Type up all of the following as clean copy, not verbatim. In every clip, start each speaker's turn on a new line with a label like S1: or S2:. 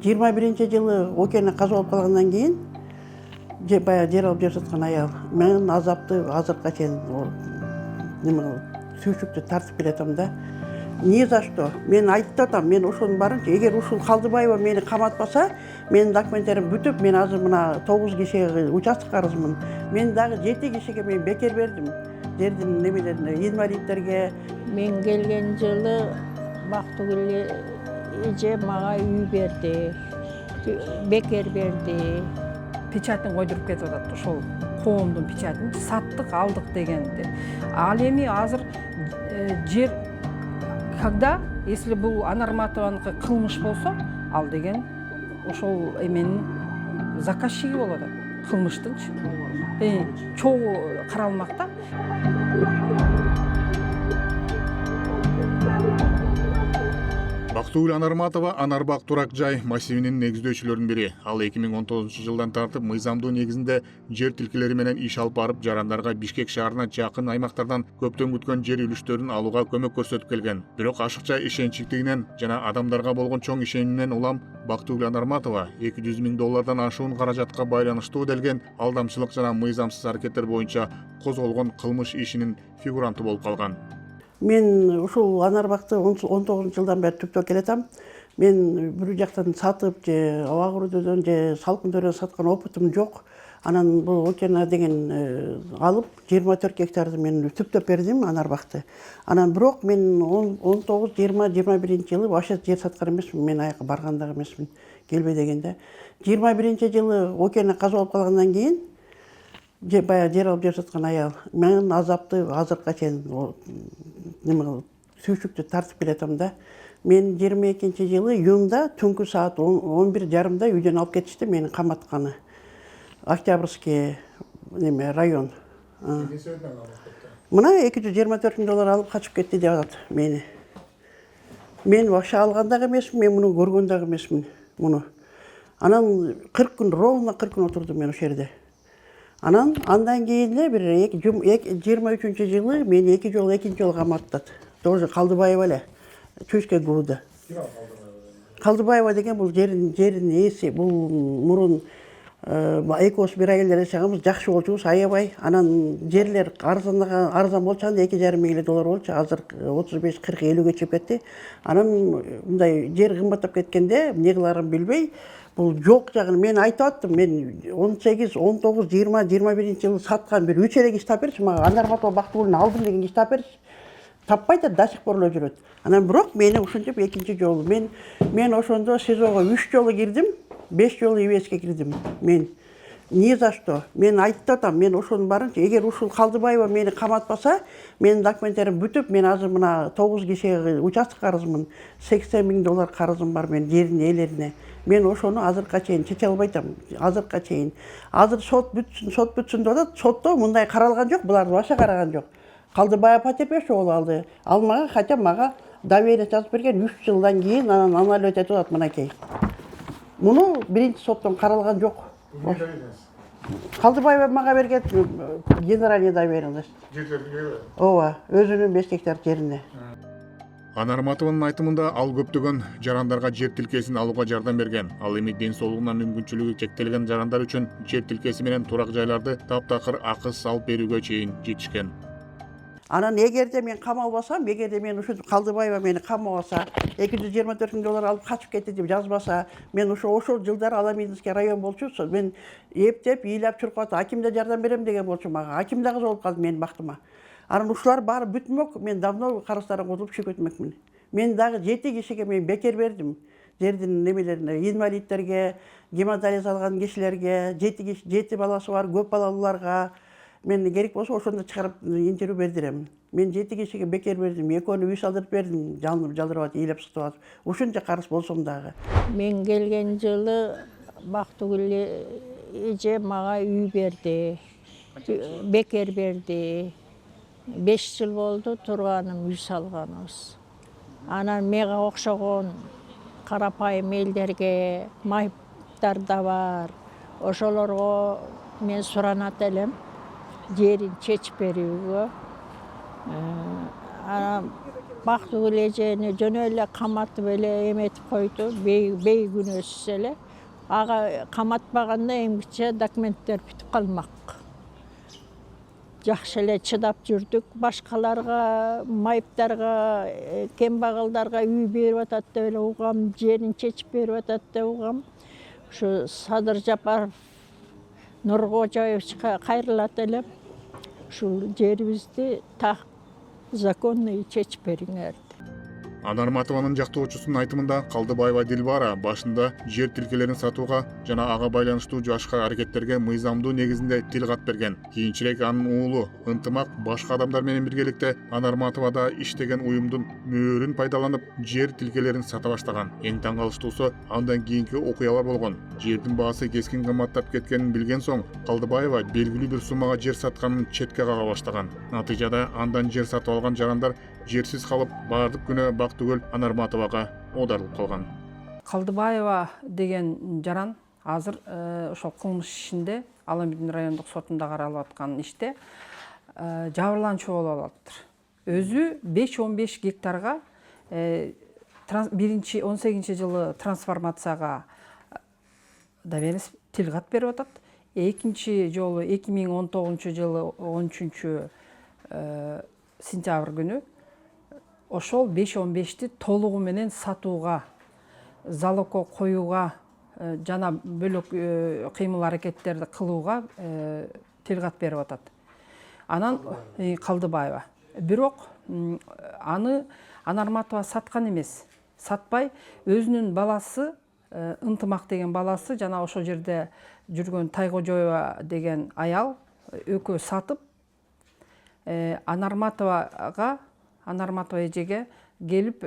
S1: 21-жылы океанга каза болуп калгандан кийин баягы жер алып жашаткан аял мен азапты азыркыга чейин сүйшүктү тартып келатам да. Ни за что? Мен айтып атам, мен ошонун баарынча, эгер ушул Калдыбаева мени каматпаса, менин документтерим бүтүп, мен азыр мына 9 кишиге участок арызмын. Мен дагы 7 кишиге мен бекер бердим. Жердин немелерине, инвалидтерге.
S2: Мен келген жылы Бактыгүл эже мага үй берди, бекер берди.
S3: Печатын койдуруп кетип атат, ошол коомдун печатын саттык, алдык дегенди. Ал эми азыр жер когда, если бул Анарматованыкы кылмыш болсо, ал деген ошол эменин заказчиги болот, кылмыштынчы. Чогуу каралмакта.
S4: Бактыгүл Анарматова Анарбак турак жай массивинин негиздөөчүлөрүнүн бири. Ал 2019-жылдан тартып мыйзамдуу негизинде жер тилкелери менен иш алып барып, жарандарга Бишкек шаарына жакын аймактардан көптөн күткөн жер үлүштөрүн алууга көмөк көрсөтүп келген. Бирок ашыкча ишенчтигинен жана адамдарга болгон чоң ишениминен улам Бактыгүл Анарматова $200,000 ашуун каражатка байланыштуу делген алдамчылык жана мыйзамсыз аракеттер боюнча козголгон кылмыш ишинин фигуранты болуп калган.
S1: Мен ушул Анарбакты 19-жылдан бери түптөп келатам. Мен бир жактан сатып, же аба куруудон, же салкындөрдөн саткан опытым жок. Анан бул океана деген алып 24 гектарды мен түптөп бердим Анарбакты. Анан бирок мен 19, 20, 21-жылы вообще жер саткан эмесмин. Мен аяка барган дагы эмесмин. Келбей дегенде. 21-жылы океана каза болуп калгандан кийин баягы жер алып жашаткан аял мен азапты азыркыга чейин сүйшүктү тартып келатам да. Мен 22-жылы июнда түнкү саат 11:30 үйдөн алып кетишти мени каматканы. Октябрьский район. Мына $224,000 алып качып кетти деп атат мени. Мен вообще алган дагы эмесмин, мен муну көргөн дагы эмесмин муну. Анан 40 күн, ровно 40 күн отурдум мен ошол жерде. Андан кийин бир 23-жылы мени экинчи жолу каматат. Тоже Калдыбаева эле. Чүчкө ГУда. Калдыбаева деген бул жерин ээси, бул мурун экөөбүз бир айылда жашаганбыз, жакшы болчубуз, аябай. Анан жерлер арзан болчу, $2,500,000 болчу. Азыр 35, 40, 50ге чыгып кетти. Анан мындай жер кымбаттап кеткенде эмне кыларын билбей, бул жок жагын мен айтып аттым. Мен 18, 19, 20, 21-жылы саткан бир 3 эле киши тап берчи, мага Анарбатова Бактыгүлүн алдым деген киши тап берчи. Таппай да до сих пор эле жүрөт. Анан бирок мени ушинтип экинчи жолу мен ошондо СИЗОго 3 жолу кирдим, 5 жолу ИВСке кирдим. Мен ни за что? Мен айтып атам, мен ошонун баарынча, эгер ушул Калдыбаева мени каматпаса, менин документтерим бүтүп, мен азыр мына 9 кишиге участок арызмын, $80,000 карызым бар менин жердин ээлерине. Мен ошону азыркыга чейин чече албай атам, азыркыга чейин. Азыр сот бүтсүн деп атат. Сотто мындай каралган жок, буларды баша караган жок. Калдыбаева потерпевший болуп алды. Ал мага хотя мага доверие жазып берген 3 жылдан кийин анан анализ этип атат мынакей. Муну биринчи соттон каралган жок. Калдыбаева мага берген генеральный доверенность. Ооба, өзүнүн 5 гектар жерине.
S4: Анарматованын айтымында ал көптөгөн жарандарга жер тилкесин алууга жардам берген. Ал эми ден соолугунан мүмкүнчүлүгү чектелген жарандар үчүн жер тилкеси менен турак жайларды таптакыр акы салып берүүгө чейин жетишкен.
S1: Анан эгерде мен камалбасам, эгерде мен ушул Калдыбаева мени камабаса, $224,000 алып качып кетти деп жазбаса, мен ошол жылдары Аламединский район болчу, мен эптеп, ыйлап чуркап, акимде жардам берем деген болчу мага. Аким дагы болуп калды менин бактыма. Анан ушулар баары бүтмөк, мен давно карыздардан кутулуп чөгөтмөкмүн. Мен дагы 7 кишиге мен бекер бердим. Жердин немелерине, инвалидтерге, гемодиализ алган кишилерге, 7 баласы бар көп балалууларга мен керек болсо ошондо чыгарып интервью бердирем. Мен 7 кишиге бекер бердим, экөөнү үй салдырып бердим, жалдырып, ыйлап сытып. Ушунча карыз болсом дагы.
S2: Мен келген жылы Бактыгүл эже мага үй берди, бекер берди. 5 жыл болду турганым, үй салганыбыз. Анан мага окшогон карапайым элдерге майыптар да бар. Ошолорго мен суранат элем жерин чечип берүүгө. Анан Бактыгүл эжени жөн эле каматып эле эметип койду. Бей күнү өссө эле. Ага каматпаганда эмгиче документтер бүтүп калмак. Жакшы эле чыдап жүрдүк. Башкаларга, майыптарга, кембагалдарга үй берип атат деп эле угам, жерин чечип берип атат деп угам. Ушу Садыр Жапаров Нуркожоевичке кайрылат элем. Ушул жерибизди так законный чечип бериңер.
S4: Анарматованын жактоочусунун айтымында Калдыбаева Дилбара башында жер тилкелерин сатууга жана ага байланыштуу башка аракеттерге мыйзамдуу негизинде тил кат берген. Кийинчерээк анын уулу Ынтымак башка адамдар менен биргеликте Анарматовада иштеген уюмдун мөөрүн пайдаланып жер тилкелерин сата баштаган. Эң таң калыштуусу андан кийинки окуялар болгон. Жердин баасы кескин кымбаттап кеткенин билген соң Калдыбаева белгилүү бир суммага жер сатканын четке кага баштаган. Натыйжада андан жер сатып алган жарандар жерсиз калып, баардык күнөө Бактыгүл Анарматовага оодарылып калган.
S3: Калдыбаева деген жаран азыр ошол кылмыш ишинде Аламедин райондук сотунда каралып аткан иште жабырлануучу болуп алыптыр. Өзү 5-15 гектарга 18-жылы трансформацияга доверенность тил кат берип атат. Экинчи жолу 2019-жылы 13 сентябрь күнү ошол 5-15ти толугу менен сатууга, залогко коюуга жана бөлөк кыймыл аракеттерди кылууга тил кат берип атат. Анан Калдыбаева. Бирок аны Анарматова саткан эмес. Сатпай өзүнүн баласы Ынтымак деген баласы жана ошол жерде жүргөн Тайкожоева деген аял экөө сатып Анарматова эжеге келип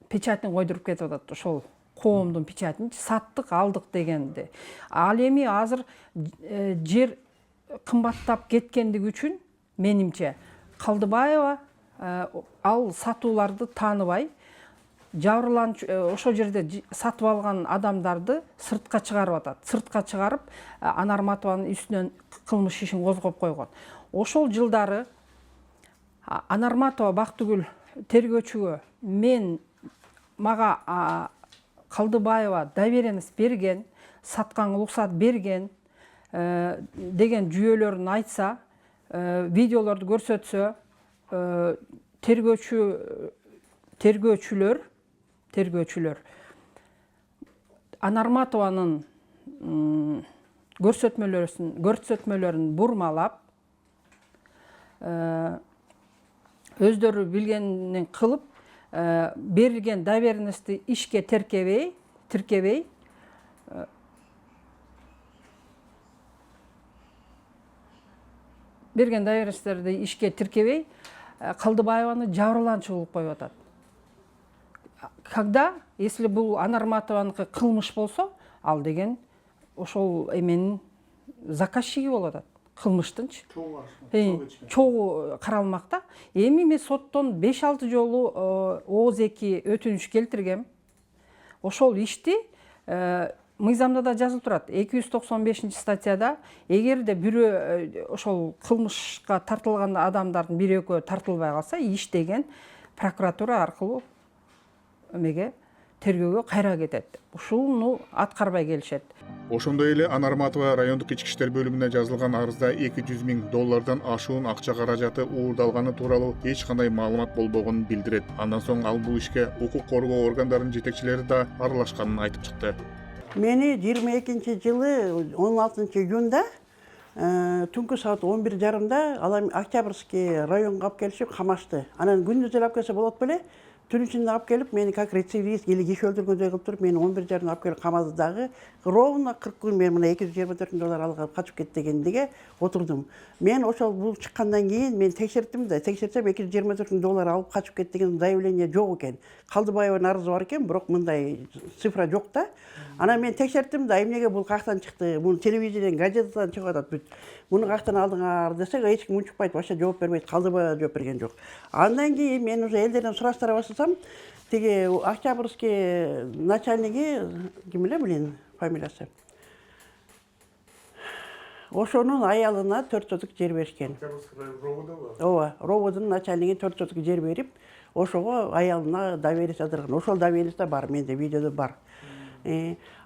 S3: печатин койдуруп кетип атат. Ошол коомдун печатин саттык, алдык дегенди. Ал эми азыр жер кымбаттап кеткендиги үчүн менимче Калдыбаева ал сатууларды тааныбай, жабырлануучу ошол жерде сатып алган адамдарды сыртка чыгарып атат. Сыртка чыгарып Анарматованын үстүнөн кылмыш ишин козгоп койгон. Ошол жылдары Анарматова Бактыгүл тергөөчүгө мага Калдыбаева доверенность берген, сатканга уруксат берген деген жүйөлөрүн айтса, видеолорду көрсөтсө, тергөөчүлөр Анарматованын көрсөтмөлөрүн бурмалап, өздөрү билгенин кылып, берилген доверенностьти ишке тиркебей, берген доверенностьтерди ишке тиркебей, Калдыбаеваны жабырлануучу кылып коюп атат. Когда, если бул Анарматованыкы кылмыш болсо, ал деген ошол эменин заказчиги болуп атат. Кылмыштынчы. Чогуу каралмакта. Эми мен соттон 5-6 жолу ооз 2 өтүнүч келтиргем. Ошол ишти мыйзамда да жазылып турат. 295 статьяда эгерде бирөө ошол кылмышка тартылган адамдардын бир экөө тартылбай калса, иш деген прокуратура аркылуу эмеге тергөөгө кайра кетет. Ушуну аткарбай келишет.
S4: Ошондой эле Анарматова райондук ички иштер бөлүмүнө жазылган арызда $200,000 ашуун акча каражаты уурдалганы тууралуу эч кандай маалымат болбогонун билдирет. Андан соң ал бул ишке укук коргоо органдарынын жетекчилери да аралашканын айтып чыкты.
S1: Мени 22-жылы 16-июнда түнкү саат 11:30 Октябрьский районго алып келишип камашты. Анан күндүз эле алып келсе болот беле? Түн ичинде алып келип, мени как рецидивист или киши өлтүргөндөй кылып туруп, мени 11:30 алып келип камады дагы. Ровно 40 күн мен мына $224 алып качып кетти дегендиге отурдум. Мен ошол бул чыккандан кийин мен текшерттим да, текшерсем $224 алып качып кетти деген заявление жок экен. Калдыбаеванын арызы бар экен, бирок мындай цифра жок да. Анан мен текшерттим да, эмнеге бул каяктан чыкты? Бул телевидениеден, газетадан чыгып атат бүт. Муну каяктан алдыңар десек, эч ким унчукпайт, вообще жооп бербейт. Калдыбаева жооп берген жок. Андан кийин мен уже элдерден сураштыра баштасам, тиги Октябрьский начальниги ким эле, фамилиясы? ошонун аялына 4 соток жер беришкен. Ооба, роводун начальниги 4 соток жер берип, ошого аялына доверие алдырган. Ошол доверие бар, менде видеодо бар.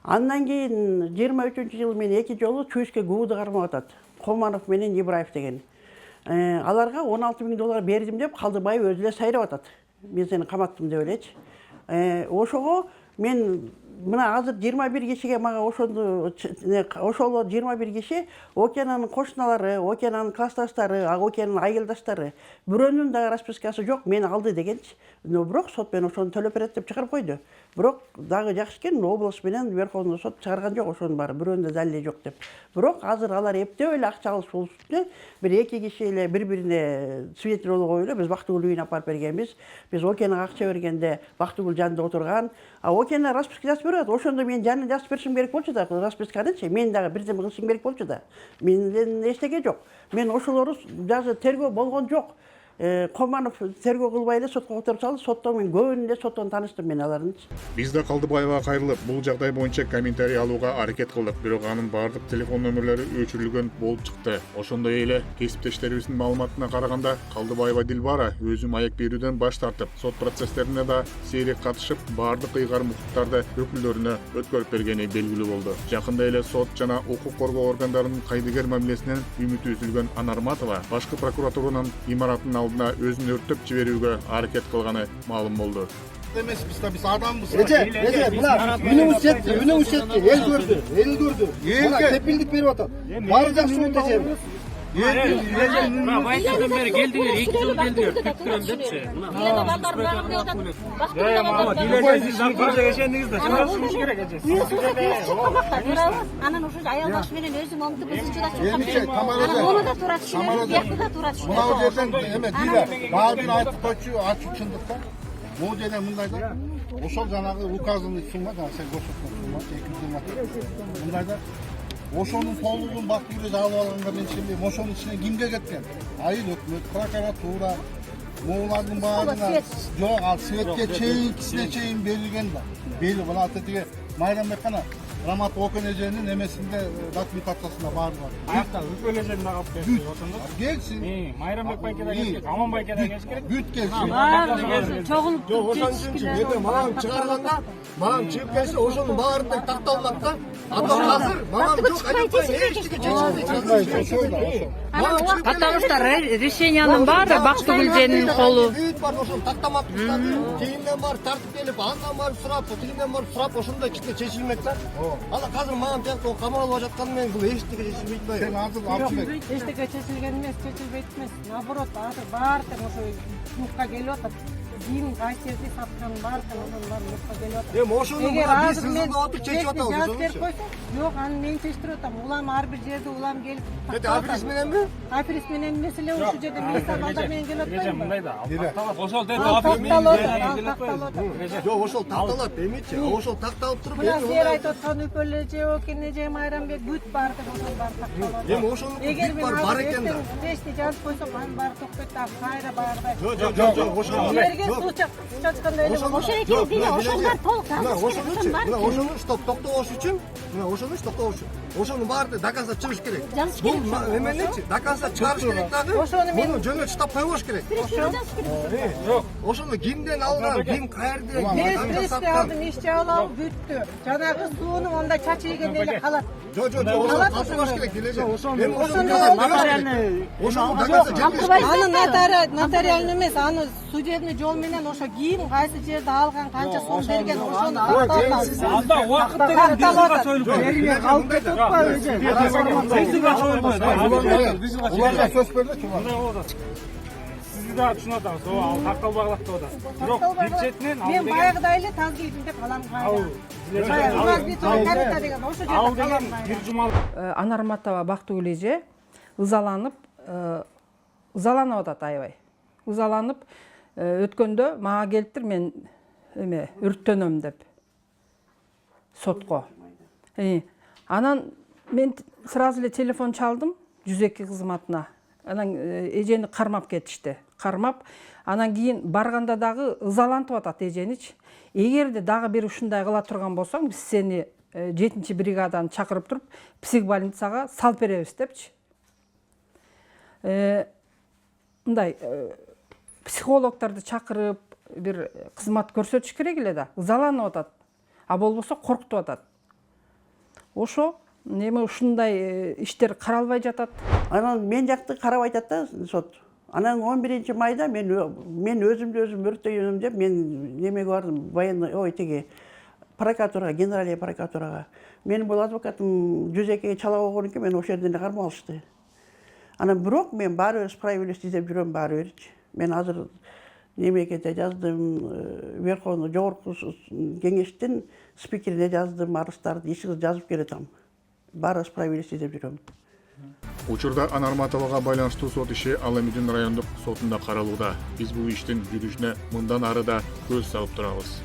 S1: Андан кийин 23-жылы мен 2 жолу чүйүшкө гууду кармап атат. Команов менен Ибраев деген. Аларга $16.000 бердим деп Калдыбаев өзү эле сайрап атат. Мен сени каматтым деп элечи. Ошого мен мына азыр 21 кишиге мага ошол 21 киши Окенанын кошуналары, Окенанын классташтары, Окенанын айылдаштары бирөөнүн дагы распискасы жок, мени алды дегенчи. Но бирок сот менен ошону төлөп берет деп чыгарып койду. Бирок дагы жакшы экен, область менен Верховный сот чыгарган жок ошонун баары, бирөөнүн да далили жок деп. Бирок азыр алар эптеп эле акча алышып үстүнө бир 2 киши эле бири-бирине свидетель болуп коюп эле биз Бактыгүл үйүнө апарып бергенбиз. Биз Окенага акча бергенде Бактыгүл жанында отурган. Окена расписка жазып берет. Ошондо мен жанына жазып беришим керек болчу да, расписканычы. Мен дагы бирдеме кылышым керек болчу да. Менден эчтеке жок. Мен ошолору даже тергөө болгон жок. Команов тергөө кылбай эле сотко которуп салды. Сотто мен көбүнүн эле соттон тааныштым мен алардын.
S4: Биз да Калдыбаевага кайрылып, бул жагдай боюнча комментарий алууга аракет кылдык, бирок анын бардык телефон нөмүрлөрү өчүрүлгөн болуп чыкты. Ошондой эле кесиптештерибиздин маалыматына караганда, Калдыбаева Дилбара өзү маек берүүдөн баш тартып, сот процесстерине да сейрек катышып, бардык ыйгарым укуктарды өкүлдөрүнө өткөрүп бергени белгилүү болду. Жакында эле сот жана укук коргоо органдарынын кайдыгер мамилесинен үмүтү үзүлгөн Анарматова башкы прокуратуранын имаратынын алдына өзүн өрттөп жиберүүгө аракет кылганы маалым болду.
S5: Эмеспиз да, биз адамбыз. Эже, мына үнүңүз жетти, эл көрдү. Мына кепилдик берип атат. Баары жакшы болду эже.
S6: Байкадан бери келдиңер, 2 жыл келдиңер, күттүрөм депчи. Мына балдар багып деп атат.
S7: Анан ошо аялдаш менен өзүм онтуп өзү чыдап Оны да туура түшүнөм, бияқты да туура түшүнөм.
S5: Мына жерден эме баарын айтып койчу, ачык чындыкта. Бул жерде мындай да, ошол жанагы указанный сумма, сен көрсөткөн сумма 220. Мындай да ошонун толугун Бактыгүл алып алганга мен ишенбейм. Ошонун ичине кимге кеткен? Айыл өкмөт, прокуратура, могулардын баарына жок, ал светке чейин, кисине чейин берилген да. Бели мына тиги Майрамбек кана Рамат Окен эженин эмесинде документациясында бар.
S6: Аякта Үпөл эжени алып келди, ошондо.
S5: Келсин.
S6: Майрамбек байкеда келди, Аман байкеда келиш керек.
S5: Бүт келсин.
S7: Чогулуп
S8: Жок, ошон үчүн маған чыгарганда, маған чыгып келсе, ошонун баарында такталат да. Адам азыр маған жок, эчтеке чечилбейт.
S9: Аталыштар решениянын баары Бактыгүлженин колу.
S8: Бар ошол тактамапсыздар. Кейинден барып тартып келип, андан барып сурап, тигинден барып сурап, ошондой кичине чечилмек да. Ала казыр маған тияктуу камалып жатканы менен бул эчтеке чечилбейт да.
S5: Сен азыр алчыбек.
S10: Эчтеке чечилген эмес, чечилбейт эмес. Наоборот, азыр баардык ошо мукка келип атат. Кийин кайсырды саткан баардык ошонун баары мукка келип атат.
S8: Эми ошонун баары биз сызылып отуруп чечип атабыз.
S10: Жок, аны мен чечтирип атам. Улам ар бир жерде улам келип.
S8: Африс мененби?
S10: Африс менен эмес эле ушул жерде милиция балдар менен келип атпайбы?
S6: Мындай да, ошол деди
S8: Жок, ошол такталат эмичи? Ошол такталып туруп
S10: мына сер айтып аткан Үпөл эже, Окен эже, Майрамбек бүт баардык ошол баары такталат.
S8: Эми ошонун бүт бар экен да.
S10: Тешти жазып койсок, анын баары токтойт да, кайра баардай.
S8: Жок, ошол
S10: Жерге суу чачкандай эле.
S7: Ошол экен биз ошолор толук
S8: ошону токтош үчүн, ошону токтош үчүн. Ошонун баары доказа чыгыш керек. Бул эменечи, доказа чыгарыш керек дагы. Муну жөнөт штаб койбош керек. Жок, ошону кимден алган, ким каерде,
S10: Престе алдым, ишчи алып бүттү. Жанагы сууну онда чачы ийгенде эле калат.
S8: Жок, ошону калтырбаш керек дележе.
S10: Аны нотариальный эмес, аны судебный жол менен ошо ким кайсы жерде алган, канча сом берген, ошону такталат.
S6: Анда убакыт деген бизге союлуп
S10: Алып кетип атпайбы эже?
S5: Уларга сөз берди,
S6: Мындай болуп атат. Сизди да түшүнүп атабыз, ал такталбагылак деп атат. Бирок бир четинен ал
S10: Мен
S6: деген
S10: баягыдай эле таз кийдим деп калам кайра. Улар бит карета деген ошо жерде
S6: ал
S10: калам.
S6: деген бир жумалык.
S3: Анарматова Бактыгүл эже ызаланып атат аябай. Ызаланып өткөндө мага келиптир, мен эме үрттөнөм деп сотко. Анан мен сразу эле телефон чалдым 102 кызматына. Анан эжени кармап кетишти. Кармап, анан кийин барганда дагы ызалантып атат эженичи. Эгерде дагы бир ушундай кыла турган болсоң, биз сени 7 бригаданы чакырып туруп психбольницага салып беребиз депчи. Мындай психологдорду чакырып бир кызмат көрсөтүш керек эле да. Ызаланып атат. А болбосо коркутуп атат. Ошо эми ушундай иштер каралбай жатат.
S1: Анан мен жакты карап айтат да сот. Анан 11 майда мен өзүмдү өзүм өрттөйм деп мен немеге бардым, военный тиги прокуратурага, генеральный прокуратурага. Мен бул адвокатым Жүзекеге чала болгон экен, мен ошол жерден кармап алышты. Анан бирок мен баары бир справедливость издеп жүрөм, баары бирчи. Мен азыр немеге жаздым, Верховный жогорку кеңештин спикерине жаздым, арыздарды иши жазып келатам. Баары справедливость издеп жүрөм.
S4: Учурда Анарматовага байланыштуу сот иши Ал Эмидин райондук сотунда каралууда. Биз бул иштин жүрүшүнө мындан ары да көз салып турабыз.